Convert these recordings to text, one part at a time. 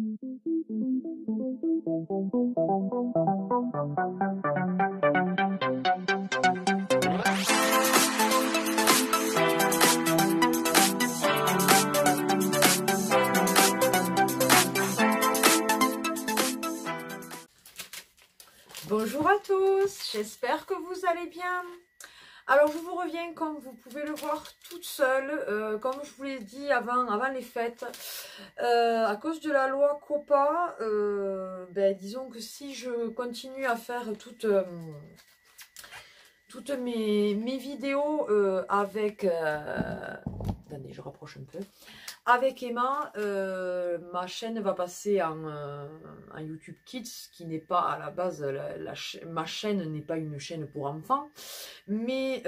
Bonjour à tous, j'espère que vous allez bien. Alors je vous reviens, comme vous pouvez le voir, toute seule, comme je vous l'ai dit avant les fêtes, à cause de la loi COPPA. Disons que si je continue à faire toutes mes vidéos avec... attendez, je rapproche un peu. Avec Emma, ma chaîne va passer en YouTube Kids, qui n'est pas à la base, ma chaîne n'est pas une chaîne pour enfants. Mais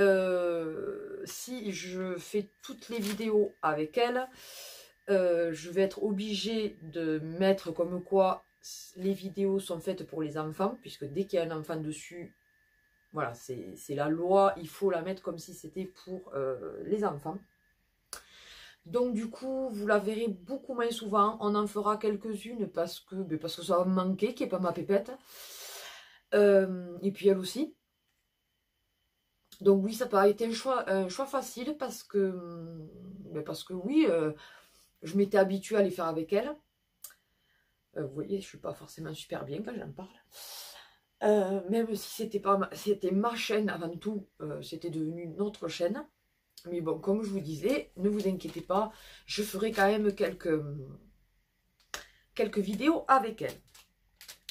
si je fais toutes les vidéos avec elle, je vais être obligée de mettre comme quoi les vidéos sont faites pour les enfants, puisque dès qu'il y a un enfant dessus, voilà, c'est la loi, il faut la mettre comme si c'était pour les enfants. Donc du coup, vous la verrez beaucoup moins souvent. On en fera quelques-unes parce que ça va me manquer, qui n'est pas ma pépette. Et puis elle aussi. Donc oui, ça n'a pas été un choix facile parce que oui, je m'étais habituée à les faire avec elle. Vous voyez, je ne suis pas forcément super bien quand j'en parle. Même si c'était ma chaîne avant tout, c'était devenu notre chaîne. Mais bon, comme je vous disais, ne vous inquiétez pas, je ferai quand même quelques vidéos avec elle.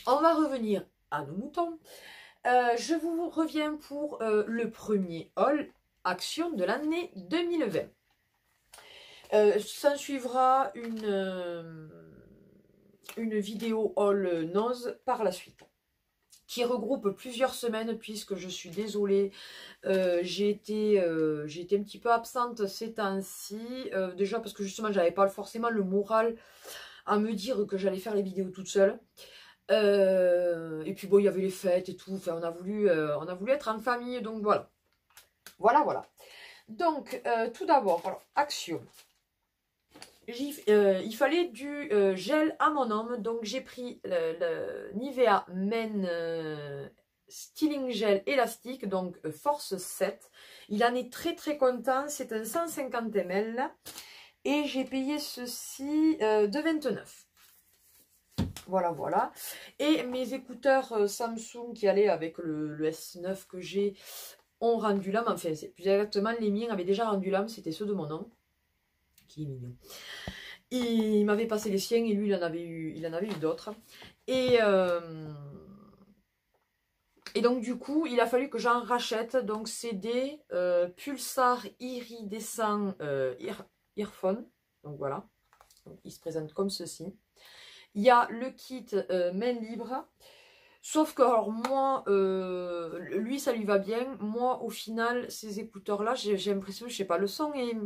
On va revenir à nos moutons. Je vous reviens pour le premier haul action de l'année 2020. Ça suivra une vidéo haul nose par la suite, qui regroupe plusieurs semaines, puisque je suis désolée, j'ai été un petit peu absente ces temps-ci, déjà parce que justement j'avais pas forcément le moral à me dire que j'allais faire les vidéos toute seule, et puis bon, il y avait les fêtes et tout, enfin on a voulu être en famille, donc voilà. Donc tout d'abord, alors action. Il fallait du gel à mon homme, donc j'ai pris le Nivea Men Styling Gel élastique, donc force 7. Il en est très très content, c'est un 150 ml et j'ai payé ceci de 29. Voilà. Et mes écouteurs Samsung qui allaient avec le S9 que j'ai ont rendu l'âme, enfin c'est plus exactement, les miens avaient déjà rendu l'âme, c'était ceux de mon homme, qui est mignon. Il m'avait passé les siens et lui il en avait eu d'autres. Et donc du coup il a fallu que j'en rachète. Donc c'est des Pulsar iridescent earphone. Donc voilà, donc, il se présente comme ceci. Il y a le kit main libre. Sauf que alors moi, lui ça lui va bien. Moi au final ces écouteurs là, j'ai l'impression, je sais pas, le son est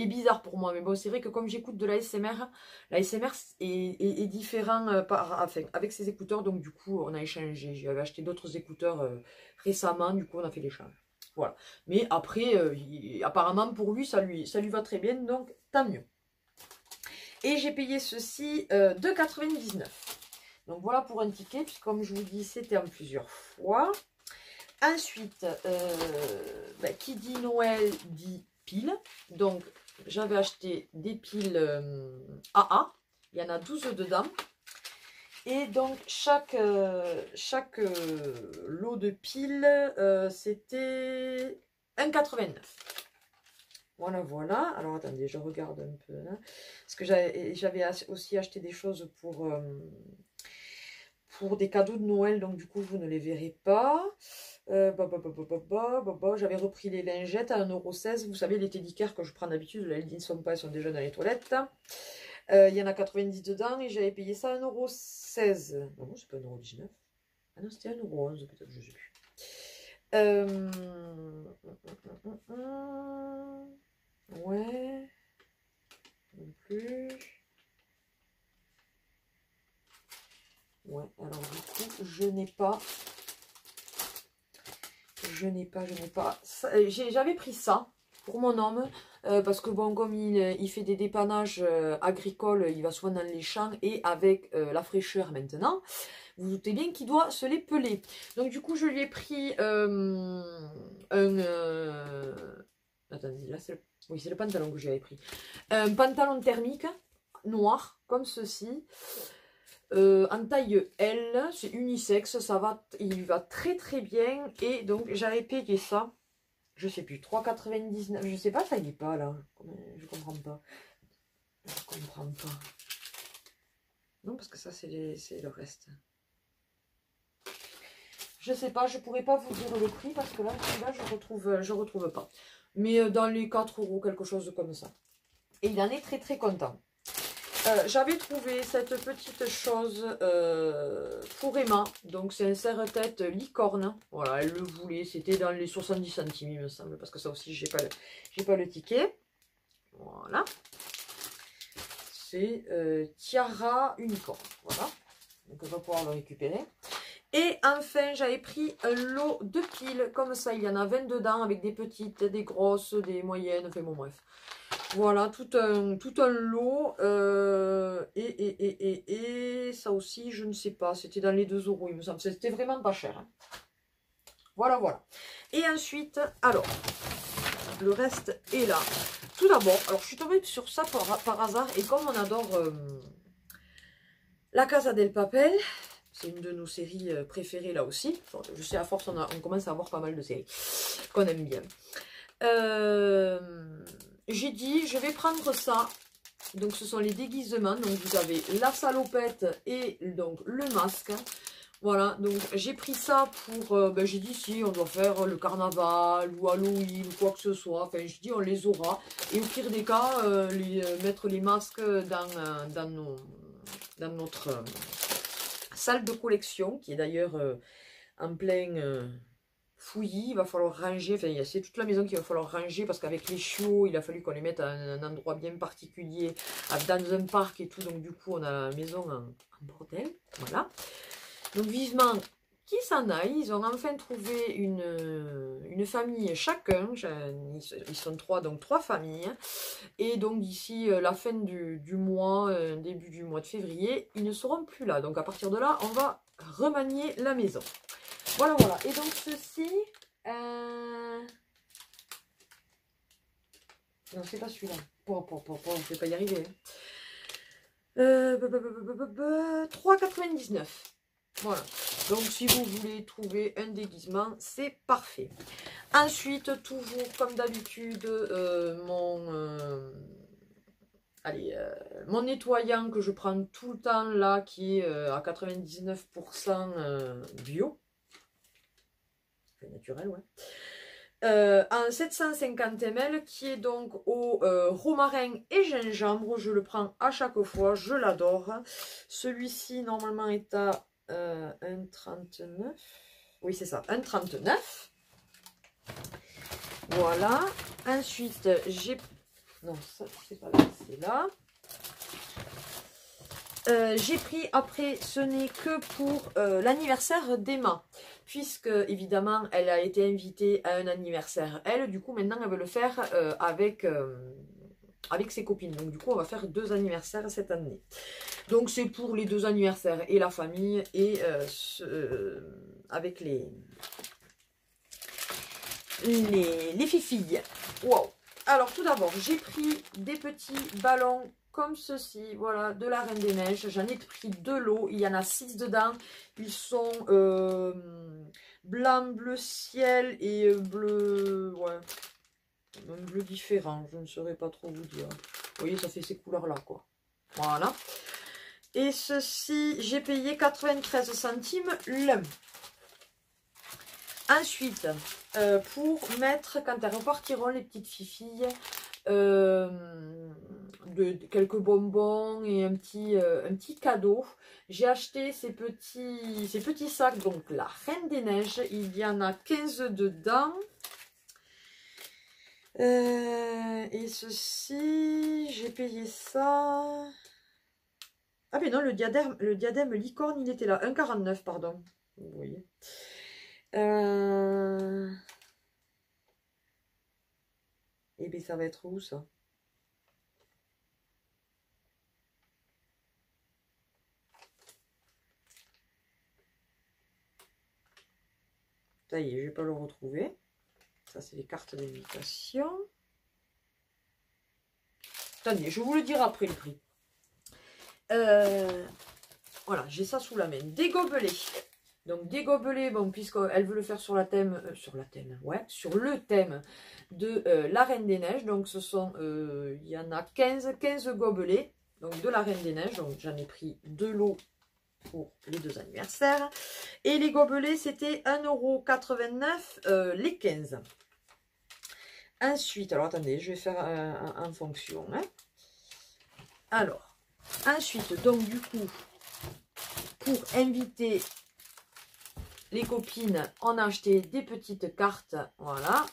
bizarre pour moi. Mais bon, c'est vrai que comme j'écoute de l'ASMR est différent avec ces écouteurs. Donc du coup on a échangé. J'avais acheté d'autres écouteurs récemment. Du coup on a fait l'échange. Voilà. Mais après, apparemment pour lui ça lui va très bien. Donc tant mieux. Et j'ai payé ceci 2,99 €. Donc voilà pour un ticket, puisque comme je vous dis, c'était en plusieurs fois. Ensuite, qui dit Noël dit piles. Donc j'avais acheté des piles AA. Il y en a 12 dedans. Et donc chaque lot de piles, c'était 1,89 €. Voilà. Alors attendez, je regarde un peu là. Parce que j'avais aussi acheté des choses pour des cadeaux de Noël. Donc du coup, vous ne les verrez pas. J'avais repris les lingettes à 1,16 €. Vous savez, les teddy cares que je prends d'habitude, elles ne sont pas, elles sont déjà dans les toilettes. Il y en a 90 dedans et j'avais payé ça à 1,16 €. Non, c'est pas 1,19 €. Ah non, c'était 1,11 € peut-être, je ne sais plus. Ouais. Non plus. Ouais, alors du coup, je n'ai pas. J'avais pris ça. pour mon homme. Parce que bon, comme il fait des dépannages agricoles, il va souvent dans les champs. Et avec la fraîcheur maintenant, vous vous doutez bien qu'il doit se les peler. Donc du coup, je lui ai pris attendez, là c'est le... Oui, c'est le pantalon que j'avais pris. Un pantalon thermique noir, comme ceci. En taille L, c'est unisexe, ça va, il va très très bien. Et donc j'avais payé ça, je sais plus, 3,99, je sais pas, ça y est pas là, je comprends pas. Je comprends pas. Non, parce que ça c'est le reste. Je sais pas, je pourrais pas vous dire le prix parce que là, celui-là, je retrouve pas. Mais dans les 4 euros, quelque chose comme ça. Et il en est très très content. J'avais trouvé cette petite chose pour Emma. Donc c'est un serre-tête licorne. Voilà, elle le voulait. C'était dans les 70 centimes, il me semble. Parce que ça aussi, j'ai pas le ticket. Voilà. C'est Tiara Unicorn. Voilà. Donc on va pouvoir le récupérer. Et enfin, j'avais pris un lot de piles. Comme ça, il y en a 20 dedans. Avec des petites, des grosses, des moyennes. Enfin bon, bref. Voilà, tout un lot. Et ça aussi, je ne sais pas. C'était dans les 2 euros, il me semble. C'était vraiment pas cher. Hein. Voilà, voilà. Et ensuite, alors, le reste est là. Tout d'abord, alors je suis tombée sur ça par hasard. Et comme on adore La Casa del Papel, c'est une de nos séries préférées là aussi. Enfin, je sais, à force, on commence à avoir pas mal de séries qu'on aime bien. J'ai dit, je vais prendre ça. Donc, ce sont les déguisements. Donc, vous avez la salopette et donc le masque. Voilà, donc j'ai pris ça pour... j'ai dit, si on doit faire le carnaval ou Halloween ou quoi que ce soit. Enfin, je dis, on les aura. Et au pire des cas, mettre les masques dans notre salle de collection, qui est d'ailleurs en plein... fouillis, il va falloir ranger, enfin c'est toute la maison qu'il va falloir ranger parce qu'avec les chiots, il a fallu qu'on les mette à un endroit bien particulier, dans un parc et tout, donc du coup on a la maison en bordel, voilà. Donc vivement qu'ils s'en aillent, ils ont enfin trouvé une famille chacun, ils sont 3, donc 3 familles, et donc d'ici la fin du mois, début du mois de février, ils ne seront plus là, donc à partir de là, on va remanier la maison. Voilà, voilà. Et donc, ceci... Non, c'est pas celui-là. Je vais pas y arriver. 3,99. Voilà. Donc, si vous voulez trouver un déguisement, c'est parfait. Ensuite, toujours comme d'habitude, mon nettoyant que je prends tout le temps là, qui est à 99% bio. Naturel, ouais. En 750 ml qui est donc au romarin et gingembre. Je le prends à chaque fois, je l'adore. Celui-ci normalement est à 1,39. Oui, c'est ça, 1,39. Voilà. Ensuite, j'ai... Non, ça, c'est pas là, c'est là. J'ai pris après, ce n'est que pour l'anniversaire d'Emma, puisque évidemment elle a été invitée à un anniversaire, elle, du coup maintenant elle veut le faire avec ses copines, donc du coup on va faire 2 anniversaires cette année. Donc c'est pour les 2 anniversaires et la famille et avec les filles. Wow. Alors tout d'abord j'ai pris des petits ballons comme ceci, voilà, de la Reine des Neiges. J'en ai pris 2 lots, il y en a 6 dedans. Ils sont blanc, bleu ciel et bleu, ouais, un bleu différent, je ne saurais pas trop vous dire. Vous voyez, ça fait ces couleurs-là, quoi. Voilà. Et ceci, j'ai payé 93 centimes l'un. Ensuite, pour mettre, quand elles repartiront, les petites filles, quelques bonbons et un petit cadeau. J'ai acheté ces petits sacs, donc la Reine des Neiges. Il y en a 15 dedans. Et ceci, j'ai payé ça. Ah mais non, le diadème licorne, il était là. 1,49, pardon. Vous voyez. Et bien ça va être où ça? Ça y est, je vais pas le retrouver. Ça, c'est les cartes d'invitation. Attendez, je vous le dirai après le prix. Voilà, j'ai ça sous la main. Des gobelets. Donc des gobelets, bon, puisqu'elle veut le faire sur sur le thème de la Reine des Neiges. Donc ce sont, il y en a 15 gobelets, donc de la Reine des Neiges. Donc j'en ai pris 2 lots pour les 2 anniversaires. Et les gobelets, c'était 1,89 € les 15. Ensuite, alors attendez, je vais faire en fonction. Hein. Alors, ensuite, donc du coup, pour inviter les copines, on a acheté des petites cartes, voilà,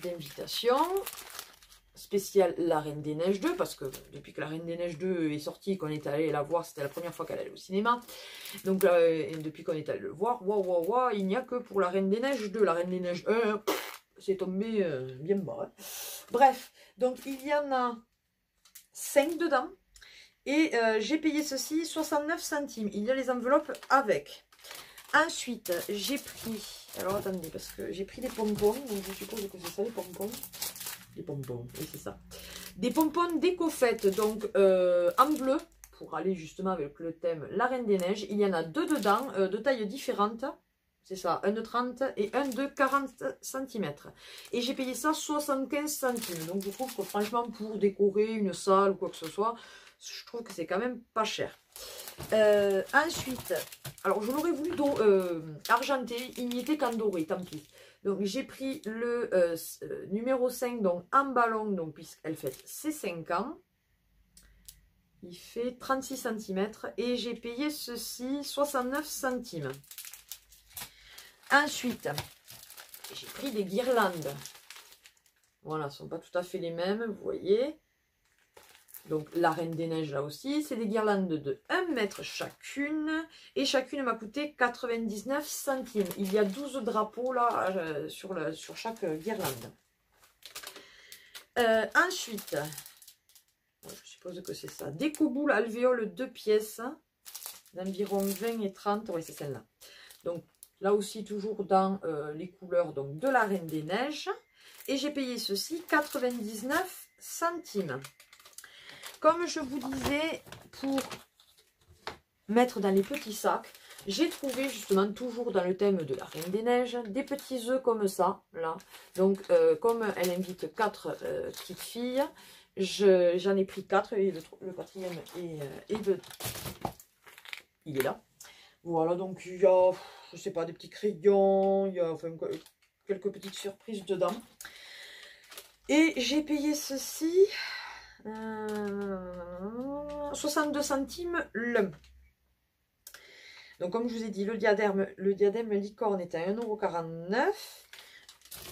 d'invitation. Spéciale La Reine des Neiges 2, parce que depuis que La Reine des Neiges 2 est sortie, qu'on est allé la voir, c'était la première fois qu'elle allait au cinéma. Donc depuis qu'on est allé le voir, waouh, il n'y a que pour La Reine des Neiges 2. La Reine des Neiges 1, c'est tombé bien bas. Hein. Bref, donc il y en a 5 dedans. Et j'ai payé ceci 69 centimes. Il y a les enveloppes avec. Ensuite, j'ai pris... Alors attendez, parce que j'ai pris des pompons. Donc je suppose que c'est ça les pompons. Des pompons, oui c'est ça. Des pompons d'éco-fête, donc en bleu, pour aller justement avec le thème La Reine des Neiges. Il y en a 2 dedans, de tailles différentes. C'est ça, un de 30 et un de 40 cm. Et j'ai payé ça 75 centimes. Donc je trouve que franchement, pour décorer une salle ou quoi que ce soit, je trouve que c'est quand même pas cher. Ensuite, alors je l'aurais voulu argenté, il n'y était qu'en doré, tant pis. Donc j'ai pris le numéro 5, donc en ballon, donc puisqu'elle fête ses 5 ans. Il fait 36 cm et j'ai payé ceci 69 centimes. Ensuite, j'ai pris des guirlandes. Voilà, ce ne sont pas tout à fait les mêmes, vous voyez. Donc la Reine des Neiges là aussi, c'est des guirlandes de 1 mètre chacune. Et chacune m'a coûté 99 centimes. Il y a 12 drapeaux là sur chaque guirlande. Ensuite, je suppose que c'est ça. Des coboules alvéoles 2 pièces d'environ 20 et 30. Oui, c'est celle-là. Donc là aussi toujours dans les couleurs donc, de la Reine des Neiges. Et j'ai payé ceci 99 centimes. Comme je vous disais, pour mettre dans les petits sacs, j'ai trouvé justement toujours dans le thème de la Reine des Neiges, des petits œufs comme ça, là. Donc, comme elle invite 4 petites filles, j'en ai pris 4 et le quatrième il est là. Voilà, donc il y a, je sais pas, des petits crayons, il y a enfin, quelques petites surprises dedans. Et j'ai payé ceci 62 centimes l'un. Donc comme je vous ai dit, le diadème licorne est à 1,49 €.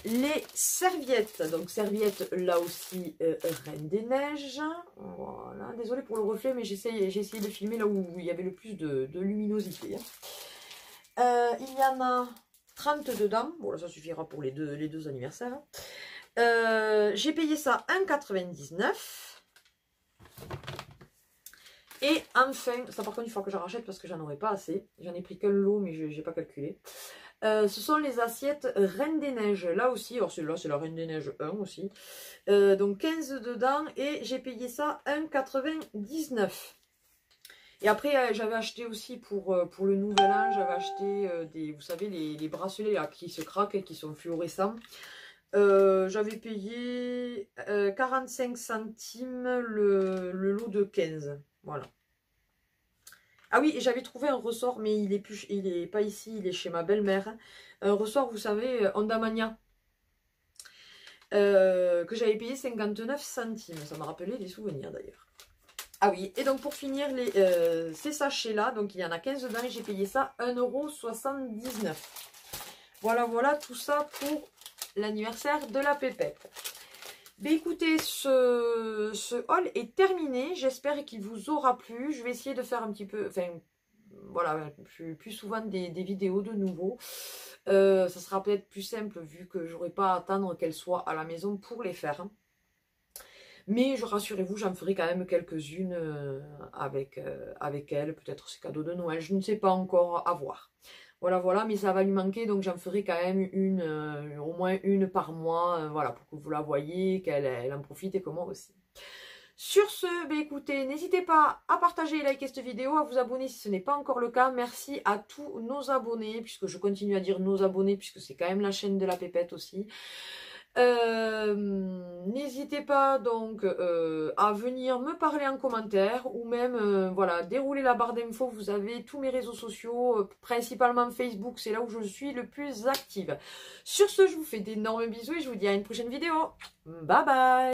Les serviettes, donc serviettes là aussi Reine des Neiges. Voilà, désolé pour le reflet, mais j'ai essayé de filmer là où il y avait le plus de luminosité. Il y en a 30 dedans. Bon, là, ça suffira pour les deux anniversaires. J'ai payé ça 1,99 €. Et enfin, ça par contre il faut que je rachète parce que j'en aurais pas assez. J'en ai pris qu'un lot mais je n'ai pas calculé. Ce sont les assiettes Reine des Neiges. Là aussi, alors celle-là c'est la Reine des Neiges 1 aussi. Donc 15 dedans et j'ai payé ça 1,99 €. Et après j'avais acheté aussi pour le nouvel an, j'avais acheté vous savez les bracelets là, qui se craquent et qui sont fluorescents. J'avais payé 45 centimes le lot de 15. Voilà. Ah oui, j'avais trouvé un ressort, mais il est pas ici, il est chez ma belle-mère. Un ressort, vous savez, Ondamania. Que j'avais payé 59 centimes. Ça m'a rappelé des souvenirs d'ailleurs. Ah oui, et donc pour finir, ces sachets-là, donc il y en a 15 dedans et j'ai payé ça 1,79 €. Voilà, tout ça pour l'anniversaire de la pépette. Mais écoutez, ce haul est terminé. J'espère qu'il vous aura plu. Je vais essayer de faire un petit peu, enfin, voilà, plus souvent des vidéos de nouveau. Ça sera peut-être plus simple vu que j'aurai pas à attendre qu'elle soit à la maison pour les faire. Mais rassurez-vous, j'en ferai quand même quelques-unes avec elle. Peut-être c'est cadeau de Noël, je ne sais pas encore, à voir. Voilà, voilà, mais ça va lui manquer, donc j'en ferai quand même au moins une par mois, voilà, pour que vous la voyez, qu'elle en profite et que moi aussi. Sur ce, bah écoutez, n'hésitez pas à partager et liker cette vidéo, à vous abonner si ce n'est pas encore le cas. Merci à tous nos abonnés, puisque je continue à dire nos abonnés, puisque c'est quand même la chaîne de la Pépette aussi. N'hésitez pas donc à venir me parler en commentaire ou même voilà, dérouler la barre d'infos. Vous avez tous mes réseaux sociaux, principalement Facebook, c'est là où je suis le plus active. Sur ce, je vous fais d'énormes bisous et je vous dis à une prochaine vidéo. Bye bye.